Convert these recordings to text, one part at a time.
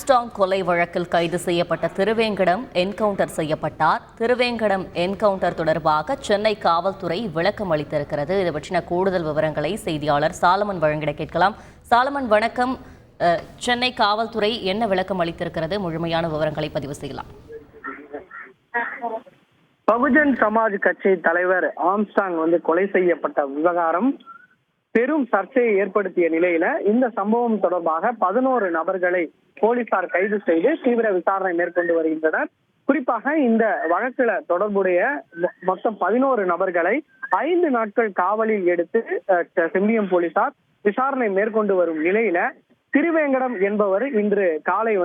Armstrong கொலை வழக்கில் கைது செய்யப்பட்ட திருவேங்கடம் என்கவுண்டர் செய்யப்பட்டார். திருவேங்கடம் என்கவுண்டர் தொடர்பாக சென்னை காவல்துறை விளக்கம் அளித்திருக்கிறது. இது பற்றின கூடுதல் விவரங்களை செய்தியாளர் சாலமன் வழங்கிட கேட்கலாம். சாலமன் வணக்கம். சென்னை காவல்துறை என்ன விளக்கம் அளித்திருக்கிறது? முழுமையான விவரங்களை பதிவு செய்யலாம். பகுஜன் சமாஜ் கட்சி தலைவர் ஆம்ஸ்டாங் கொலை செய்யப்பட்ட விவகாரம் பெரும் சர்ச்சையை ஏற்படுத்திய நிலையில இந்த சம்பவம் தொடர்பாக 11 நபர்களை போலீசார் கைது செய்து தீவிர விசாரணை மேற்கொண்டு வருகின்றனர். குறிப்பாக இந்த வழக்குல தொடர்புடைய மொத்தம் 11 நபர்களை 5 நாட்கள் காவலில் எடுத்து செம்பியம் போலீசார் விசாரணை மேற்கொண்டு வரும் நிலையில திருவேங்கடம் என்பவர் இன்று காலை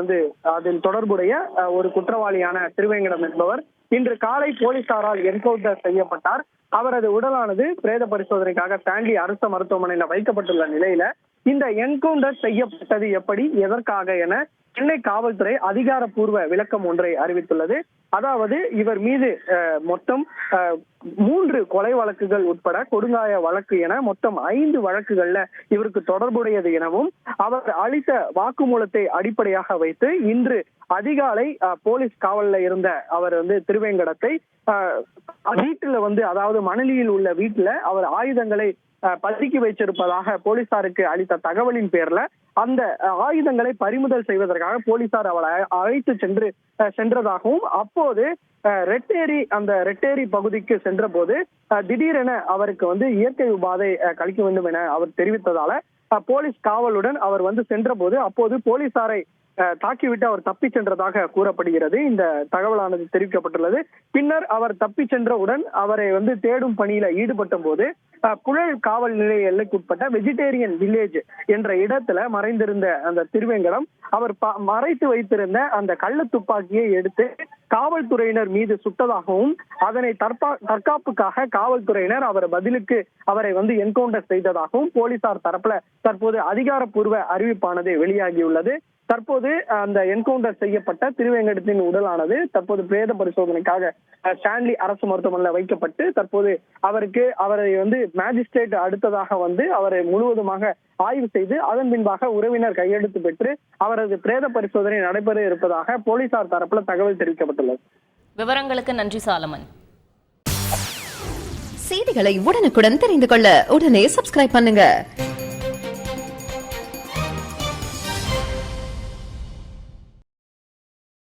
அதில் தொடர்புடைய ஒரு குற்றவாளியான திருவேங்கடம் என்பவர் இன்று காலை போலீசாரால் என்கவுண்டர் செய்யப்பட்டார். அவரது உடலானது பிரேத பரிசோதனைக்காக ஸ்டான்லி அரசு மருத்துவமனையில் வைக்கப்பட்டுள்ள நிலையில இந்த என்கவுண்டர் செய்யப்பட்டது எப்படி, எதற்காக என சென்னை காவல்துறை அதிகாரப்பூர்வ விளக்கம் ஒன்றை அறிவித்துள்ளது. அதாவது இவர் மீது மொத்தம் 3 கொலை வழக்குகள் உட்பட கொடுங்காய வழக்கு என மொத்தம் 5 வழக்குகள்ல இவருக்கு தொடர்புடையது எனவும் அவர் அளித்த வாக்குமூலத்தை அடிப்படையாக வைத்து இன்று அதிகாலை போலீஸ் காவல்ல இருந்த அவர் திருவேங்கடத்தை வீட்டுல அதாவது மணலியில் உள்ள வீட்டுல அவர் ஆயுதங்களை பதுக்கி வைத்திருப்பதாக போலீசாருக்கு அளித்த தகவலின் பேர்ல அந்த ஆயுதங்களை பறிமுதல் செய்வதற்காக போலீசார் அவரை அழைத்து சென்றதாகவும் அப்போது ரெட்டேரி பகுதிக்கு சென்ற போது திடீரென அவருக்கு இயற்கை உபாதை கழிக்க வேண்டும் என அவர் தெரிவித்ததால போலீஸ் காவலுடன் அவர் சென்ற போது அப்போது போலீசாரை தாக்கிவிட்டு அவர் தப்பி சென்றதாக கூறப்படுகிறது. இந்த தகவலானது தெரிவிக்கப்பட்டுள்ளது. பின்னர் அவர் தப்பி சென்றவுடன் அவரை தேடும் பணியில ஈடுபட்ட போது புழல் காவல் நிலைய எல்லைக்குட்பட்ட வெஜிடேரியன் வில்லேஜ் என்ற இடத்துல மறைந்திருந்த அந்த திருவேங்கடம் அவர் மறைத்து வைத்திருந்த அந்த கள்ள துப்பாக்கியை எடுத்து காவல்துறையினர் மீது சுட்டதாகவும் அதனை தற்காப்புக்காக காவல்துறையினர் அவர் பதிலுக்கு அவரை என்கவுண்டர் செய்ததாகவும் போலீசார் தரப்புல தற்போது அதிகாரப்பூர்வ அறிவிப்பானது வெளியாகியுள்ளது. தற்போது அந்த என்கவுண்டர் செய்யப்பட்ட திருவேங்கடத்தின் உடலானது தற்போது பிரேத பரிசோதனைக்காக ஸ்டான்லி அரசு மருத்துவமனையில் வைக்கப்பட்டு தற்போது அவரை மேஜிஸ்ட்ரேட் அடுத்ததாக அவரை முழுவதுமாக ஆய்வு செய்து அதன் பின்பாக உறவினர் கையெழுத்து பெற்று அவரது பிரேத பரிசோதனை நடைபெற இருப்பதாக போலீசார் தரப்புல தகவல் தெரிவிக்கப்பட்டுள்ளது. விவரங்களுக்கு நன்றி சாலமன். செய்திகளை உடனுக்குடன் தெரிந்து கொள்ள உடனே சப்ஸ்கிரைப் பண்ணுங்க.